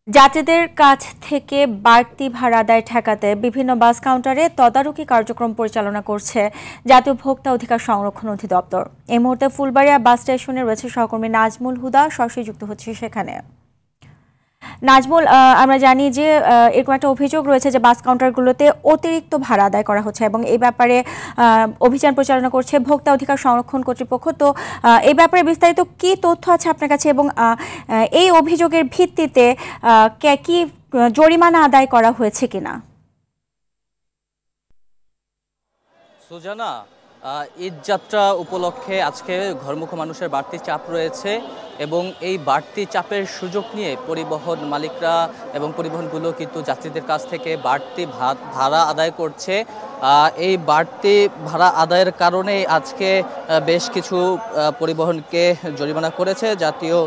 যাত্রীদের কাছ থেকে বাড়তি ভাড়া আদায় ঠেকাতে বিভিন্ন বাস কাউন্টারে তদারকি কার্যক্রম পরিচালনা করছে জাতীয় ভোক্তা অধিকার সংরক্ষণ অধিদপ্তর। এই মুহূর্তে ফুলবাড়িয়া বাস স্টেশনে রয়েছে সহকর্মী নাজমুল হুদা, সরাসরি যুক্ত হচ্ছে সেখানে। নাজমুল, আমরা জানি যে এরকম একটা অভিযোগ রয়েছে যে বাস কাউন্টারগুলোতে অতিরিক্ত ভাড়া আদায় করা হচ্ছে এবং এই ব্যাপারে অভিযান পরিচালনা করছে ভোক্তা অধিকার সংরক্ষণ কর্তৃপক্ষ। তো এই ব্যাপারে বিস্তারিত কি তথ্য আছে আপনার কাছে এবং এই অভিযোগের ভিত্তিতে কি জরিমানা আদায় করা হয়েছে কিনা? সুজানা, ঈদ যাত্রা উপলক্ষে আজকে ঘরমুখী মানুষের বাড়তি চাপ রয়েছে এবং এই বাড়তি চাপের সুযোগ নিয়ে পরিবহন মালিকরা এবং পরিবহনগুলো কিন্তু যাত্রীদের কাছ থেকে বাড়তি ভাড়া আদায় করছে। এই বাড়তি ভাড়া আদায়ের কারণে আজকে বেশ কিছু পরিবহনকে জরিমানা করেছে জাতীয়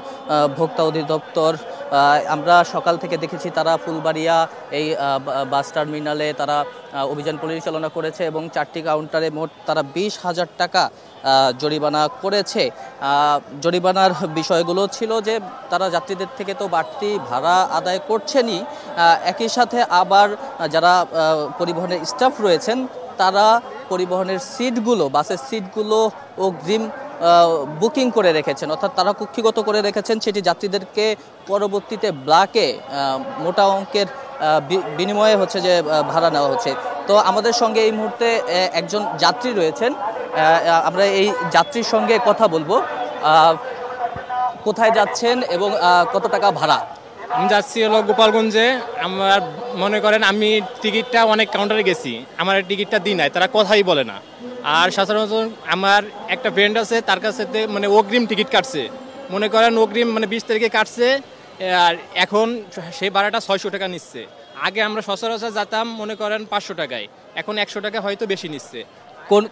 ভোক্তা অধিদপ্তর। আমরা সকাল থেকে দেখেছি তারা ফুলবাড়িয়া এই বাস টার্মিনালে তারা অভিযান পরিচালনা করেছে এবং 4টি কাউন্টারে মোট তারা 20,000 টাকা জরিমানা করেছে। জরিমানার বিষয়গুলো ছিল যে তারা যাত্রীদের থেকে তো বাড়তি ভাড়া আদায় করছেনই, একই সাথে আবার যারা পরিবহনের স্টাফ রয়েছেন তারা পরিবহনের সিটগুলো, বাসের সিটগুলো অগ্রিম বুকিং করে রেখেছেন, অর্থাৎ তারা কক্ষিগত করে রেখেছেন, সেটি যাত্রীদেরকে পরবর্তীতে ব্ল্যাকে মোটা অঙ্কের বিনিময়ে হচ্ছে যে ভাড়া নেওয়া হচ্ছে। তো আমাদের সঙ্গে এই মুহূর্তে একজন যাত্রী রয়েছেন, আমরা এই যাত্রীর সঙ্গে কথা বলবো। কোথায় যাচ্ছেন এবং কত টাকা ভাড়া? আমি যাচ্ছি হলো গোপালগঞ্জে। আমার মনে করেন আমি টিকিটটা অনেক কাউন্টারে গেছি, আমার টিকিটটা দিই নাই, তারা কথাই বলে না। আর সাধারণত আমার একটা ফ্রেন্ড আছে, তার কাছে মানে অগ্রিম টিকিট কাটছে, মনে করেন অগ্রিম মানে 20 তারিখে কাটছে, আর এখন সেই ভাড়াটা 600 টাকা নিচ্ছে। আগে আমরা সচরাচর যেতাম মনে করেন 500 টাকায়, এখন 100 টাকা হয়তো বেশি নিচ্ছে।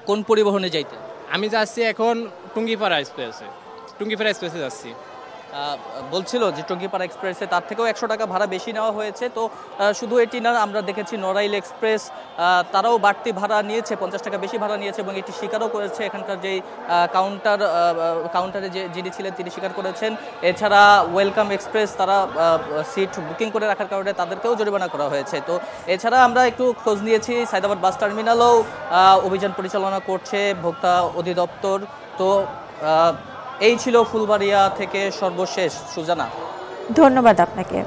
কোন পরিবহনে যাইতে? আমি যাচ্ছি এখন টুঙ্গিপাড়া এক্সপ্রেসে যাচ্ছি। বলছিল যে টঙ্গিপাড়া এক্সপ্রেসে তার থেকেও 100 টাকা ভাড়া বেশি নেওয়া হয়েছে। তো শুধু এটি না, আমরা দেখেছি নড়াইল এক্সপ্রেস তারাও বাড়তি ভাড়া নিয়েছে, 50 টাকা বেশি ভাড়া নিয়েছে এবং এটি স্বীকারও করেছে এখানকার যেই কাউন্টারে যিনি ছিলেন তিনি স্বীকার করেছেন। এছাড়া ওয়েলকাম এক্সপ্রেস তারা সিট বুকিং করে রাখার কারণে তাদেরকেও জরিমানা করা হয়েছে। তো এছাড়া আমরা একটু খোঁজ নিয়েছি, সায়দাবাদ বাস টার্মিনালেও অভিযান পরিচালনা করছে ভোক্তা অধিদপ্তর। তো এই ছিল ফুলবাড়িয়া থেকে সর্বশেষ। সুজানা, ধন্যবাদ আপনাকে।